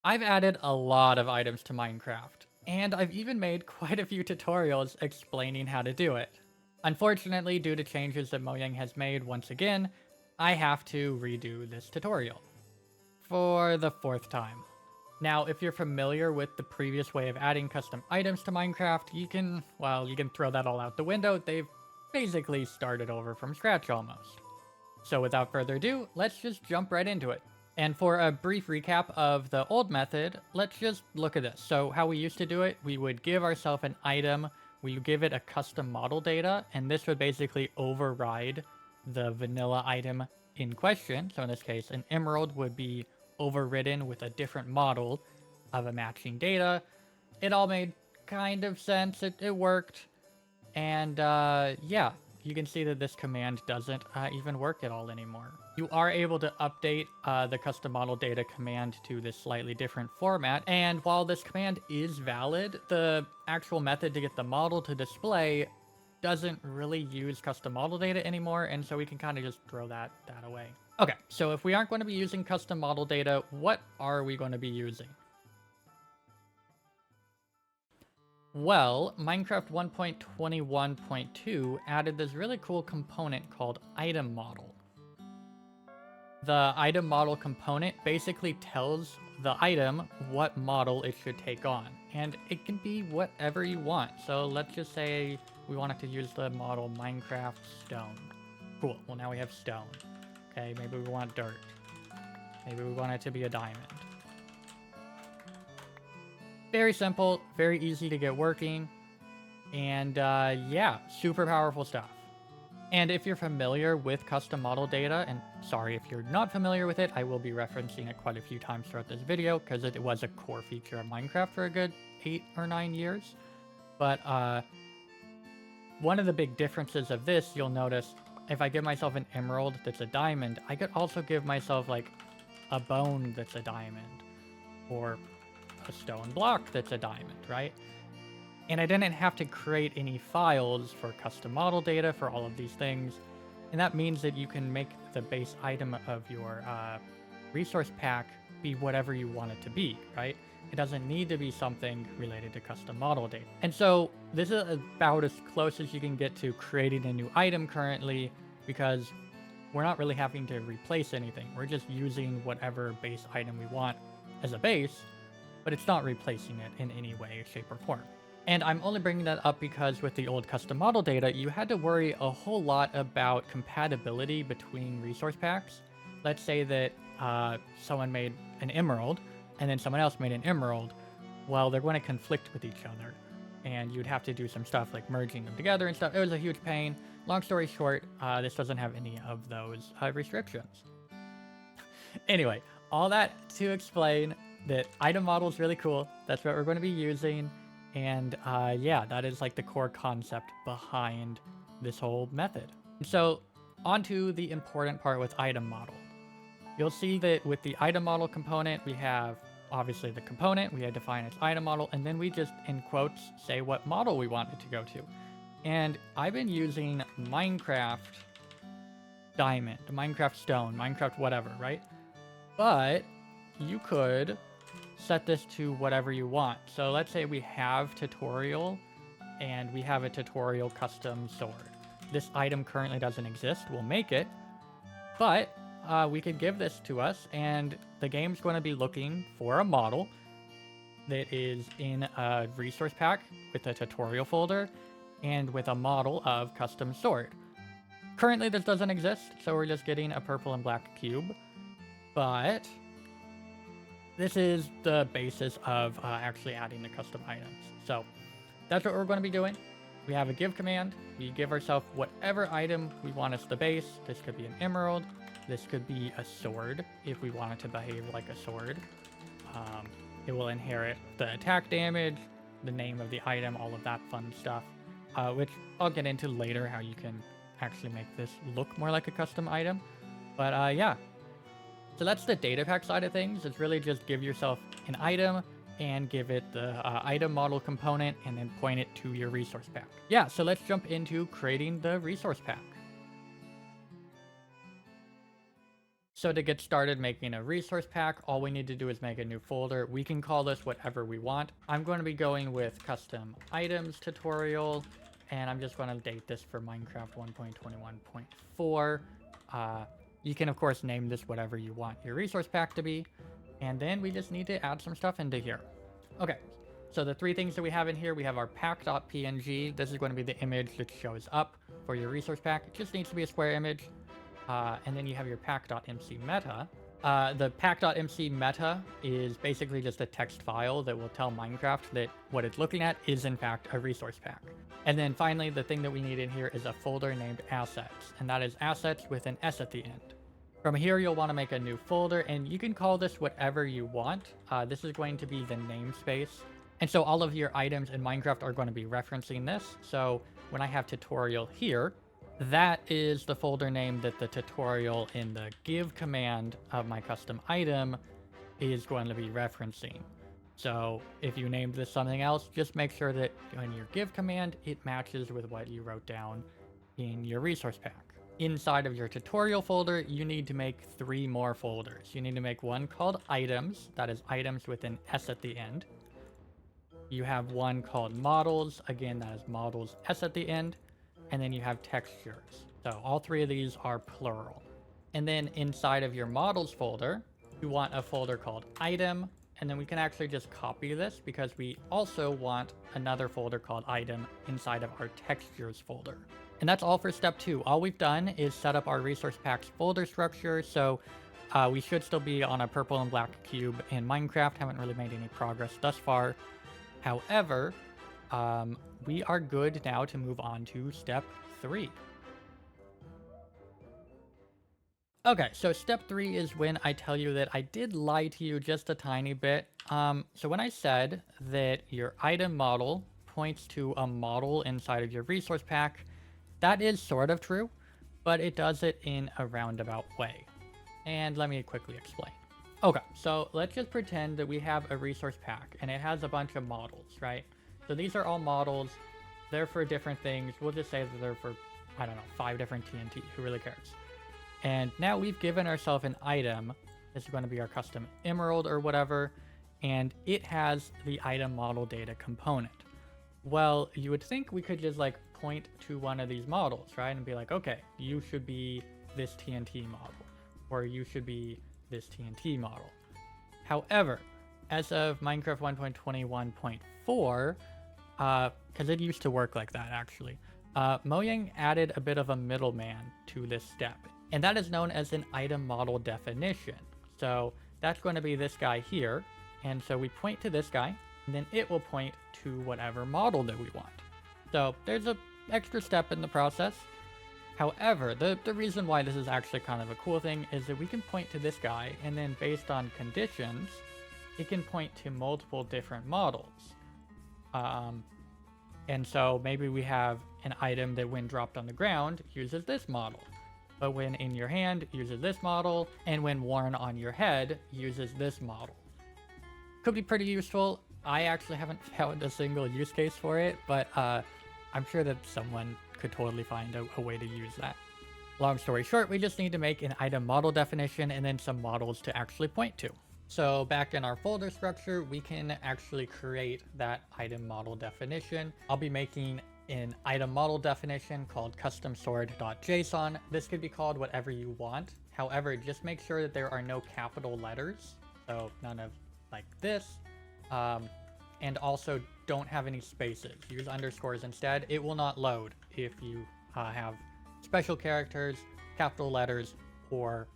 I've added a lot of items to Minecraft, and I've even made quite a few tutorials explaining how to do it. Unfortunately, due to changes that Mojang has made once again, I have to redo this tutorial for the fourth time. Now, if you're familiar with the previous way of adding custom items to Minecraft, you can throw that all out the window. They've basically started over from scratch almost. So without further ado, let's just jump right into it. And for a brief recap of the old method, let's just look at this. So how we used to do it, we would give ourselves an item, we would give it a custom model data, and this would basically override the vanilla item in question. So in this case, an emerald would be overridden with a different model of a matching data. It all made kind of sense. It worked. And yeah, you can see that this command doesn't even work at all anymore. You are able to update the custom model data command to this slightly different format. And while this command is valid, the actual method to get the model to display doesn't really use custom model data anymore. And so we can kind of just throw that away. Okay, so if we aren't going to be using custom model data, what are we going to be using? Well, Minecraft 1.21.2 added this really cool component called item model. The item model component basically tells the item what model it should take on, and it can be whatever you want. So let's just say we wanted to use the model Minecraft stone. Cool, well now we have stone. Okay, maybe we want dirt. Maybe we want it to be a diamond. Very simple, very easy to get working, and yeah, super powerful stuff. And if you're familiar with custom model data, and sorry if you're not familiar with it, I will be referencing it quite a few times throughout this video because it was a core feature of Minecraft for a good 8 or 9 years. But one of the big differences of this, you'll notice, if I give myself an emerald that's a diamond, I could also give myself like a bone that's a diamond, or a stone block that's a diamond, right? And I didn't have to create any files for custom model data for all of these things. And that means that you can make the base item of your resource pack be whatever you want it to be, right? It doesn't need to be something related to custom model data. And so this is about as close as you can get to creating a new item currently, because we're not really having to replace anything. We're just using whatever base item we want as a base, but it's not replacing it in any way, shape, or form. And I'm only bringing that up because with the old custom model data, you had to worry a whole lot about compatibility between resource packs. Let's say that someone made an emerald, and then someone else made an emerald. Well, they're going to conflict with each other, and you'd have to do some stuff like merging them together and stuff. It was a huge pain. Long story short, this doesn't have any of those restrictions. Anyway, all that to explain that item model is really cool. That's what we're going to be using. And yeah, that is like the core concept behind this whole method. So onto the important part with item model. You'll see that with the item model component, we have obviously the component, we had to define its item model, and then we just, in quotes, say what model we want it to go to. And I've been using Minecraft diamond, Minecraft stone, Minecraft whatever, right? But you could set this to whatever you want. So let's say we have tutorial and we have a tutorial custom sword. This item currently doesn't exist. We'll make it, but we could give this to us, and the game's going to be looking for a model that is in a resource pack with a tutorial folder and with a model of custom sword. Currently this doesn't exist, so we're just getting a purple and black cube, but this is the basis of actually adding the custom items. So that's what we're going to be doing. We have a give command. We give ourselves whatever item we want as the base. This could be an emerald. This could be a sword if we want it to behave like a sword. It will inherit the attack damage, the name of the item, all of that fun stuff, which I'll get into later, how you can actually make this look more like a custom item. But yeah. So that's the Datapack side of things. It's really just give yourself an item and give it the item model component and then point it to your resource pack. Yeah, so let's jump into creating the resource pack. So to get started making a resource pack, all we need to do is make a new folder. We can call this whatever we want. I'm going to be going with custom items tutorial, and I'm just going to date this for Minecraft 1.21.4. You can, of course, name this whatever you want your resource pack to be. And then we just need to add some stuff into here. Okay, so the three things that we have in here, we have our pack.png. This is going to be the image that shows up for your resource pack. It just needs to be a square image. And then you have your pack.mc meta. The pack.mc meta is basically just a text file that will tell Minecraft that what it's looking at is in fact a resource pack. And then finally, the thing that we need in here is a folder named assets, and that is assets with an S at the end. From here, you'll want to make a new folder, and you can call this whatever you want. This is going to be the namespace. And so all of your items in Minecraft are going to be referencing this. So when I have tutorial here, that is the folder name that the tutorial in the give command of my custom item is going to be referencing. So if you named this something else, just make sure that in your give command, it matches with what you wrote down in your resource pack. Inside of your tutorial folder, you need to make 3 more folders. You need to make one called items, that is items with an S at the end. You have one called models, again, that is models S at the end. And then you have textures. So all 3 of these are plural. And then inside of your models folder, you want a folder called item. And then we can actually just copy this because we also want another folder called item inside of our textures folder. And that's all for step 2. All we've done is set up our resource packs folder structure. So we should still be on a purple and black cube in Minecraft. Haven't really made any progress thus far. However, we are good now to move on to step 3. Okay, so step 3 is when I tell you that I did lie to you just a tiny bit. So when I said that your item model points to a model inside of your resource pack, that is sort of true, but it does it in a roundabout way. And let me quickly explain. Okay, so let's just pretend that we have a resource pack and it has a bunch of models, right? So these are all models. They're for different things. We'll just say that they're for, I don't know, 5 different TNT. Who really cares? And now we've given ourselves an item. This is going to be our custom emerald or whatever. And it has the item model data component. Well, you would think we could just like point to one of these models, right? And be like, okay, you should be this TNT model. Or you should be this TNT model. However, as of Minecraft 1.21.4, because it used to work like that actually, Mojang added a bit of a middleman to this step, and that is known as an item model definition. So that's going to be this guy here, and so we point to this guy, and then it will point to whatever model that we want. So there's an extra step in the process. However, the reason why this is actually kind of a cool thing is that we can point to this guy, and then based on conditions, it can point to multiple different models. And so maybe we have an item that when dropped on the ground uses this model, but when in your hand uses this model, and when worn on your head uses this model. Could be pretty useful. I actually haven't found a single use case for it, but I'm sure that someone could totally find a way to use that. Long story short, we just need to make an item model definition and then some models to actually point to. So back in our folder structure, we can actually create that item model definition. I'll be making an item model definition called custom_sword.json. This could be called whatever you want. However, just make sure that there are no capital letters. So none of like this. And also don't have any spaces. Use underscores instead. It will not load if you have special characters, capital letters, or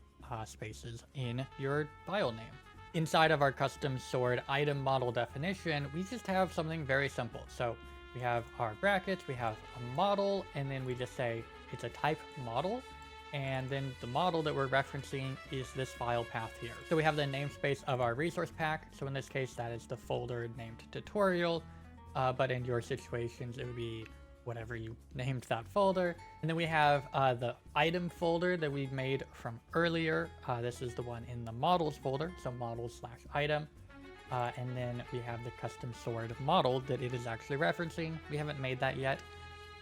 spaces in your file name. Inside of our custom sword item model definition, we just have something very simple. So we have our brackets, we have a model, and then we just say it's a type model. And then the model that we're referencing is this file path here. So we have the namespace of our resource pack. So in this case, that is the folder named tutorial. But in your situations, it would be whatever you named that folder. And then we have the item folder that we made from earlier. This is the one in the models folder. So models/item. And then we have the custom sword model that it is actually referencing. We haven't made that yet.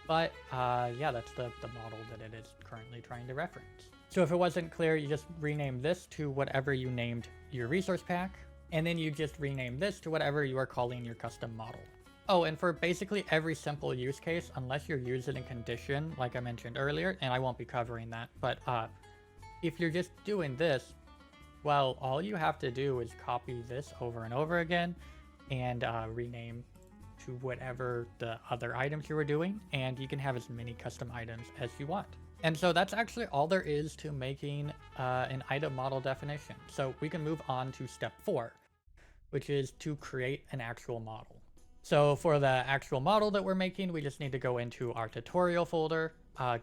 But yeah, that's the model that it is currently trying to reference. So if it wasn't clear, you just rename this to whatever you named your resource pack, and then you just rename this to whatever you are calling your custom model. Oh, and for basically every simple use case, unless you're using a condition, like I mentioned earlier, and I won't be covering that, but if you're just doing this, well, all you have to do is copy this over and over again and rename to whatever the other items you were doing, and you can have as many custom items as you want. And so that's actually all there is to making an item model definition. So we can move on to step 4, which is to create an actual model. So for the actual model that we're making, we just need to go into our tutorial folder,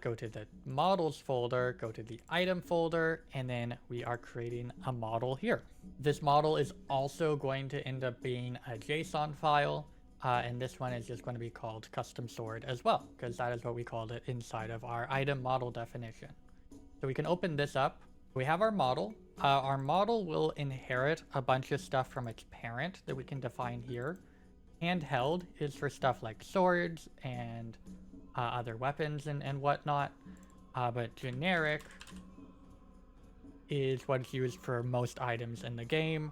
go to the models folder, go to the item folder, and then we are creating a model here. This model is also going to end up being a JSON file, and this one is just going to be called custom stored as well, because that is what we called it inside of our item model definition. So we can open this up. We have our model. Our model will inherit a bunch of stuff from its parent that we can define here. Handheld is for stuff like swords and other weapons and whatnot, but generic is what's used for most items in the game,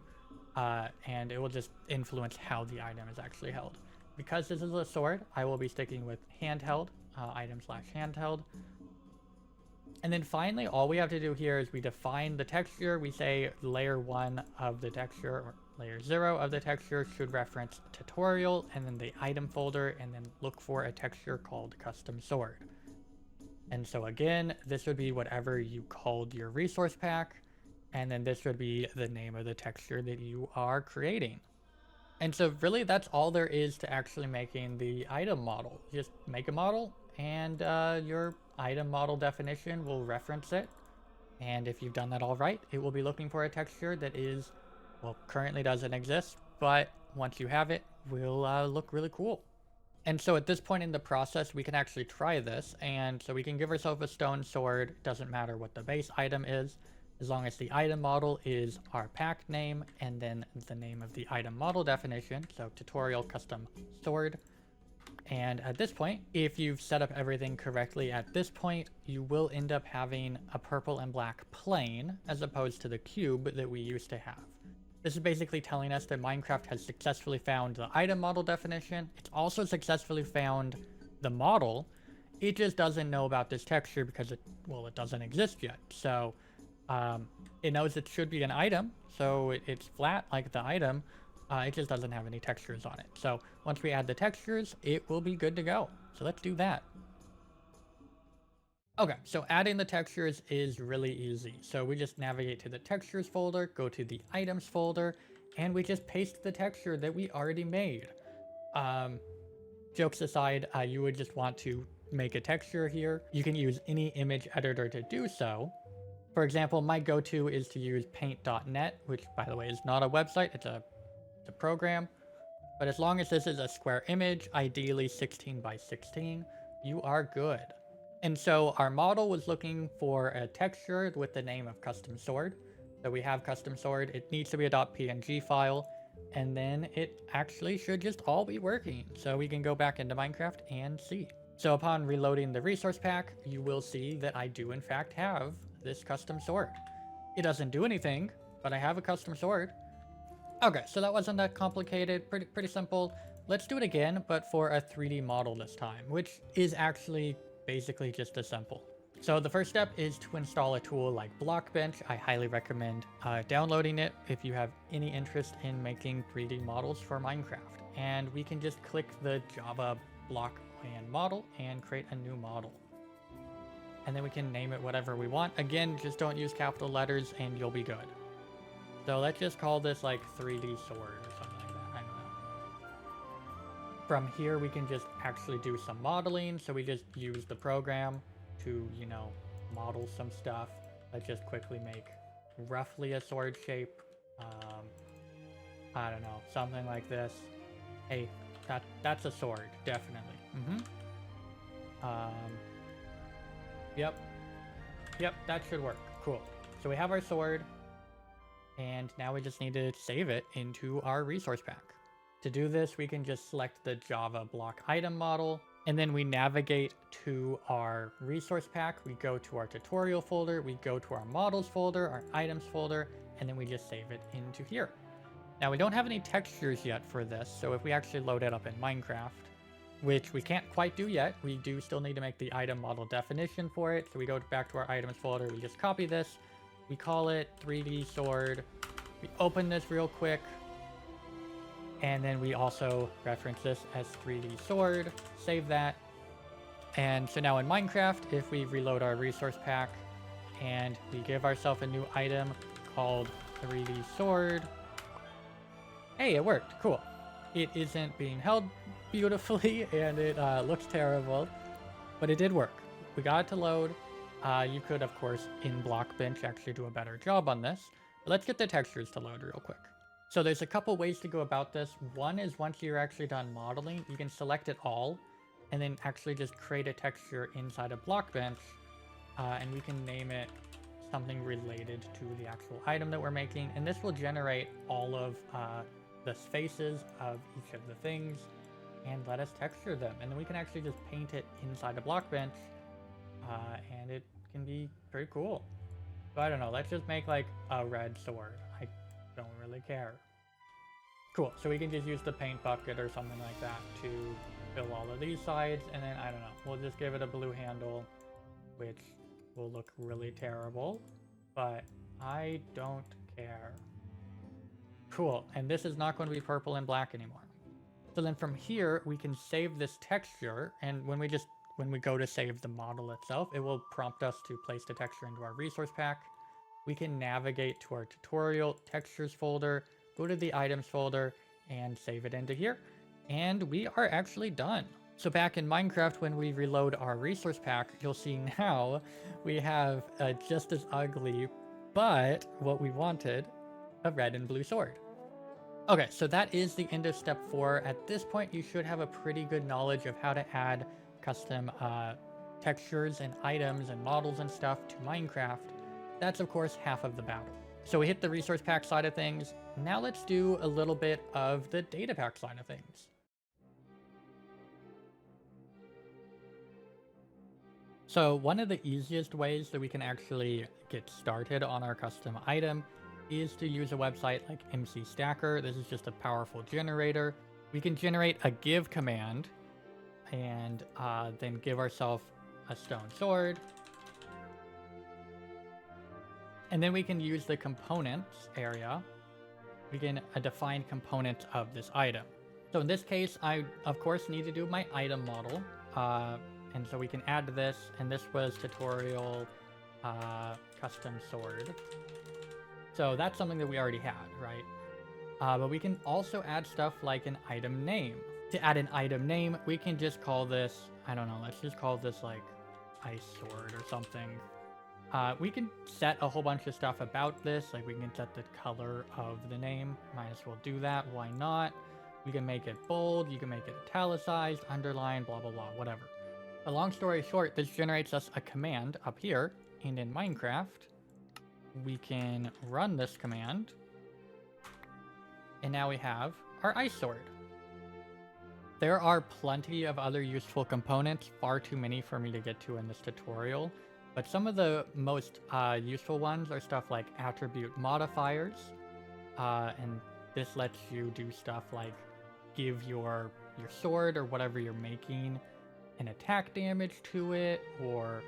and it will just influence how the item is actually held. Because this is a sword, I will be sticking with handheld, item/handheld. And then finally, all we have to do here is we define the texture. We say layer 1 of the texture, or layer 0 of the texture should reference tutorial, and then the item folder, and then look for a texture called custom sword. And so again, this would be whatever you called your resource pack, and then this would be the name of the texture that you are creating. And so really that's all there is to actually making the item model. Just make a model, and your item model definition will reference it. And if you've done that all right, it will be looking for a texture that is, well, currently doesn't exist, but once you have it, will look really cool. And so at this point in the process, we can actually try this. And so we can give ourselves a stone sword. Doesn't matter what the base item is, as long as the item model is our pack name and then the name of the item model definition. So tutorial custom sword. And at this point, if you've set up everything correctly at this point, you will end up having a purple and black plane as opposed to the cube that we used to have. This is basically telling us that Minecraft has successfully found the item model definition. It's also successfully found the model. It just doesn't know about this texture because it doesn't exist yet. So it knows it should be an item, so it's flat like the item. It just doesn't have any textures on it. So once we add the textures, it will be good to go. So let's do that. Okay, so adding the textures is really easy. So we just navigate to the textures folder, go to the items folder, and we just paste the texture that we already made. Jokes aside, you would just want to make a texture here. You can use any image editor to do so. For example, my go-to is to use paint.net, which by the way is not a website, it's a program. But as long as this is a square image, ideally 16 by 16, you are good. And so our model was looking for a texture with the name of custom sword. So we have custom sword. It needs to be a .png file, and then it actually should just all be working. So we can go back into Minecraft and see. So upon reloading the resource pack, you will see that I do in fact have this custom sword. It doesn't do anything, but I have a custom sword. Okay, so that wasn't that complicated, pretty simple. Let's do it again, but for a 3D model this time, which is actually basically just as simple. So the first step is to install a tool like Blockbench. I highly recommend downloading it if you have any interest in making 3D models for Minecraft. And we can just click the Java block and model and create a new model. And then we can name it whatever we want. Again, just don't use capital letters and you'll be good. So let's just call this like 3D sword or something like that. I don't know. From here, we can just actually do some modeling. So we just use the program to, model some stuff. Let's just quickly make roughly a sword shape. I don't know, something like this. Hey, that's a sword, definitely. Yep, that should work. Cool. So we have our sword. And now we just need to save it into our resource pack. To do this, we can just select the Java block item model, And then we navigate to our resource pack. We go to our tutorial folder, we go to our models folder, our items folder, and then we just save it into here. Now we don't have any textures yet for this, so if we actually load it up in Minecraft, which we can't quite do yet, we do still need to make the item model definition for it. So we go back to our items folder, we just copy this, we call it 3D sword, we open this real quick, and then we also reference this as 3D sword, save that. And so now in Minecraft, if we reload our resource pack and we give ourselves a new item called 3D sword, hey, it worked, cool. It isn't being held beautifully and it looks terrible, but it did work. We got it to load. You could, of course, in Blockbench actually do a better job on this. But let's get the textures to load real quick. So there's a couple ways to go about this. One is once you're actually done modeling, you can select it all and then actually just create a texture inside a Blockbench, and we can name it something related to the actual item that we're making, and this will generate all of the faces of each of the things and let us texture them, and then we can actually just paint it inside a Blockbench, and it can be pretty cool. So I don't know, let's just make like a red sword. I don't really care. Cool, so we can just use the paint bucket or something like that to fill all of these sides, and then I don't know, we'll just give it a blue handle, which will look really terrible, but I don't care. Cool, and this is not going to be purple and black anymore. So then from here, we can save this texture, and when we go to save the model itself, it will prompt us to place the texture into our resource pack. We can navigate to our tutorial textures folder, go to the items folder, and save it into here. And we are actually done. So back in Minecraft, when we reload our resource pack, you'll see now we have just as ugly, but what we wanted, a red and blue sword. Okay, so that is the end of step 4. At this point, you should have a pretty good knowledge of how to add custom textures and items and models and stuff to Minecraft. That's, of course, half of the battle. So we hit the resource pack side of things. Now let's do a little bit of the Datapack side of things. So one of the easiest ways that we can actually get started on our custom item is to use a website like MC Stacker. This is just a powerful generator. We can generate a give command and then give ourselves a stone sword. And then we can use the components area. We can define components of this item. So in this case, I, of course, need to do my item model. And so we can add this, and this was tutorial custom sword. So that's something that we already had, right? But we can also add stuff like an item name. To add an item name, we can just call this, I don't know, let's just call this like ice sword or something. We can set a whole bunch of stuff about this, like we can set the color of the name. Might as well do that, why not? We can make it bold, you can make it italicized, underlined, blah, blah, blah, whatever. A long story short, this generates us a command up here, and in Minecraft, we can run this command, and now we have our ice sword. There are plenty of other useful components, far too many for me to get to in this tutorial, but some of the most useful ones are stuff like attribute modifiers, and this lets you do stuff like give your sword or whatever you're making an attack damage to it, or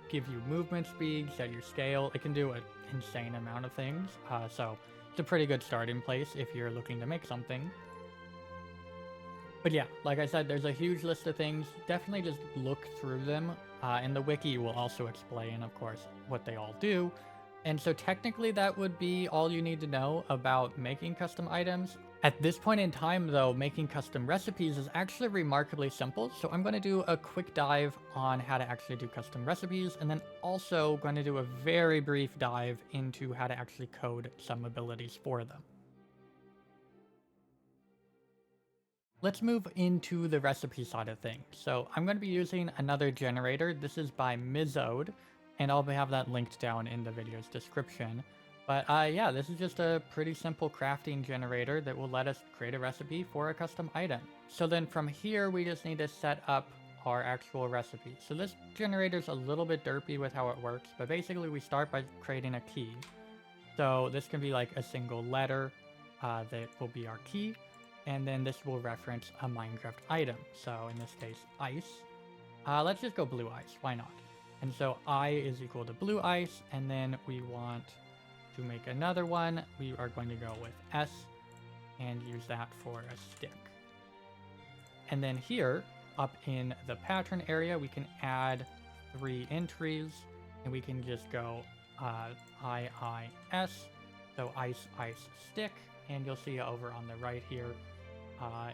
give you movement speed, set your scale. It can do an insane amount of things, so it's a pretty good starting place if you're looking to make something. But yeah, like I said, there's a huge list of things. Definitely just look through them, and the wiki will also explain, of course, what they all do. And so technically that would be all you need to know about making custom items. At this point in time, though, making custom recipes is actually remarkably simple, so I'm going to do a quick dive on how to actually do custom recipes, and then also going to do a very brief dive into how to actually code some abilities for them. Let's move into the recipe side of things. So I'm going to be using another generator. This is by Mizode, and I'll have that linked down in the video's description. But yeah, this is just a pretty simple crafting generator that will let us create a recipe for a custom item. So then from here, we just need to set up our actual recipe. So this generator's a little bit derpy with how it works, but basically we start by creating a key. So this can be like a single letter that will be our key, and then this will reference a Minecraft item. So in this case, ice. Let's just go blue ice, why not? And so I is equal to blue ice, and then we want to make another one. We are going to go with S and use that for a stick. And then here, up in the pattern area, we can add 3 entries, and we can just go IIS, so ice, ice, stick, and you'll see over on the right here,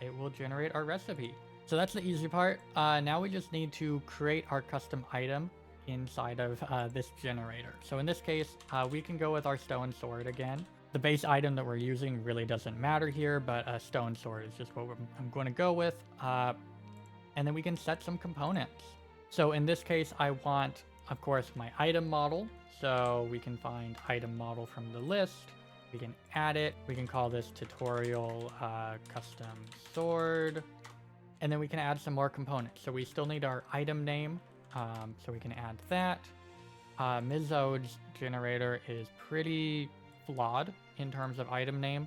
it will generate our recipe. So that's the easy part. Now we just need to create our custom item inside of this generator. So in this case, we can go with our stone sword again. The base item that we're using really doesn't matter here, but a stone sword is just what I'm going to go with. And then we can set some components. So in this case, I want, of course, my item model. So we can find item model from the list. We can add it. We can call this tutorial custom sword. And then we can add some more components. So we still need our item name. So we can add that. Mizode's generator is pretty flawed in terms of item name.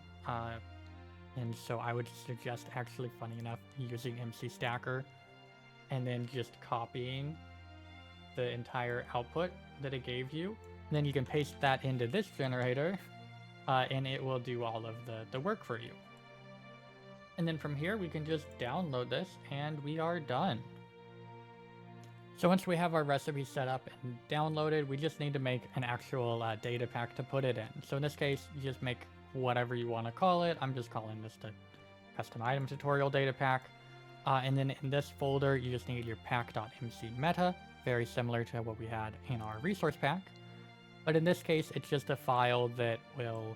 And so I would suggest, actually, funny enough, using MC Stacker and then just copying the entire output that it gave you. And then you can paste that into this generator, and it will do all of the work for you. And then from here, we can just download this, and we are done. So once we have our recipe set up and downloaded, we just need to make an actual data pack to put it in. So in this case, you just make whatever you want to call it. I'm just calling this the custom item tutorial data pack. And then in this folder, you just need your pack.mcmeta, very similar to what we had in our resource pack. But in this case, it's just a file that will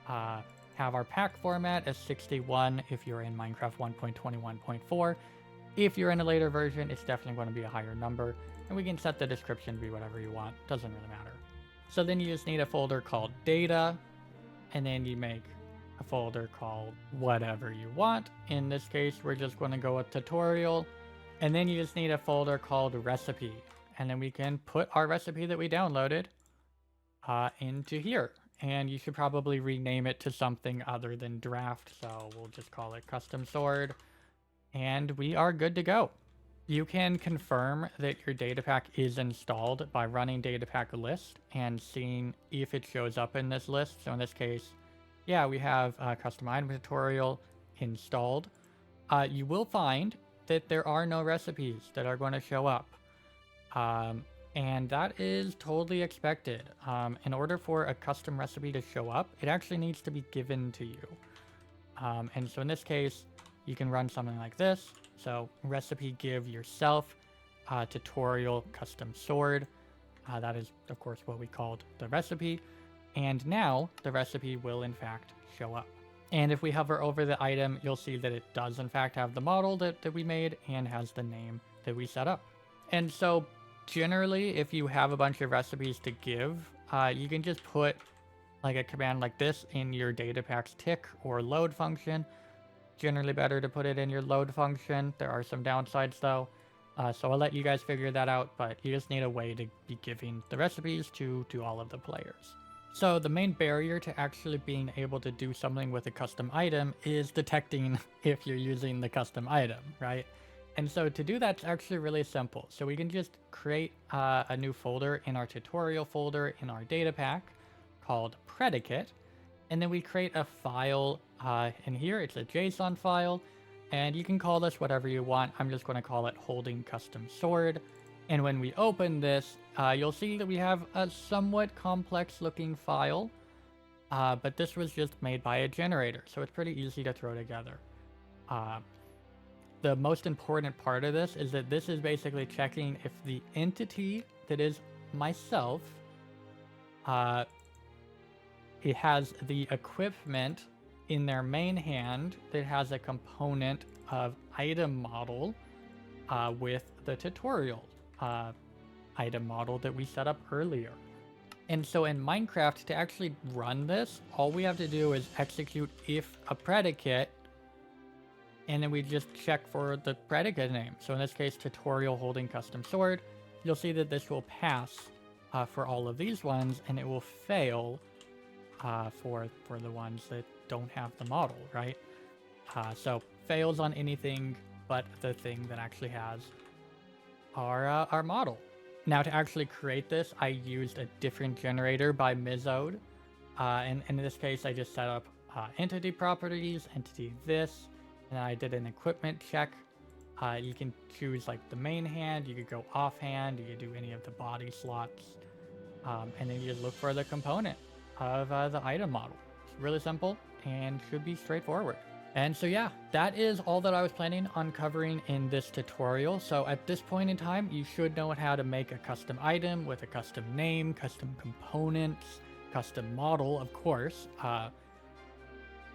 have our pack format as 61 if you're in Minecraft 1.21.4. If you're in a later version, it's definitely going to be a higher number. And we can set the description to be whatever you want. Doesn't really matter. So then you just need a folder called data. And then you make a folder called whatever you want. In this case, we're just going to go with tutorial. And then you just need a folder called recipe. And then we can put our recipe that we downloaded into here. And you should probably rename it to something other than draft. So we'll just call it custom sword. And we are good to go. You can confirm that your datapack is installed by running datapack list and seeing if it shows up in this list. So in this case, yeah, we have a custom item tutorial installed. You will find that there are no recipes that are going to show up. And that is totally expected. In order for a custom recipe to show up, it actually needs to be given to you. And so in this case, you can run something like this. So recipe give yourself tutorial custom sword. That is, of course, what we called the recipe. And now the recipe will, in fact, show up. And if we hover over the item, you'll see that it does, in fact, have the model that we made and has the name that we set up. And so generally, if you have a bunch of recipes to give, you can just put like a command like this in your Datapack's tick or load function. Generally better to put it in your load function. There are some downsides though. So I'll let you guys figure that out, but you just need a way to be giving the recipes to all of the players. So the main barrier to actually being able to do something with a custom item is detecting if you're using the custom item, right? And so to do that's actually really simple. So we can just create a new folder in our tutorial folder in our data pack called predicate. And then we create a file in here. It's a JSON file. And you can call this whatever you want. I'm just going to call it holding custom sword. And when we open this, you'll see that we have a somewhat complex looking file. But this was just made by a generator. So it's pretty easy to throw together. The most important part of this is that this is basically checking if the entity that is myself, it has the equipment in their main hand that has a component of item model with the tutorial item model that we set up earlier. And so in Minecraft, to actually run this, all we have to do is execute if a predicate, and then we just check for the predicate name. So in this case, tutorial holding custom sword. You'll see that this will pass for all of these ones, and it will fail for the ones that don't have the model, right? So fails on anything but the thing that actually has our model. Now to actually create this, I used a different generator by Mizode. And in this case, I just set up entity properties, entity this, and I did an equipment check. You can choose like the main hand, you could go offhand, you could do any of the body slots, and then you just look for the component of the item model. It's really simple and should be straightforward. And so yeah, that is all that I was planning on covering in this tutorial. So at this point in time, you should know how to make a custom item with a custom name, custom components, custom model, of course.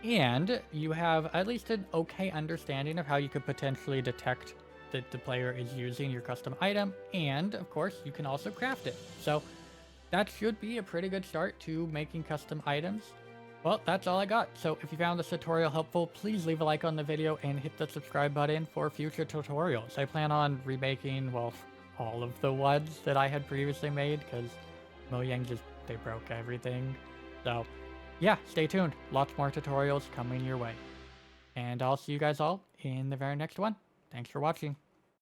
And you have at least an okay understanding of how you could potentially detect that the player is using your custom item. And of course, you can also craft it. So that should be a pretty good start to making custom items. Well, that's all I got. So if you found this tutorial helpful, please leave a like on the video and hit the subscribe button for future tutorials. I plan on remaking, well, all of the ones that I had previously made because Mojang they broke everything. So yeah, stay tuned. Lots more tutorials coming your way. And I'll see you guys all in the very next one. Thanks for watching.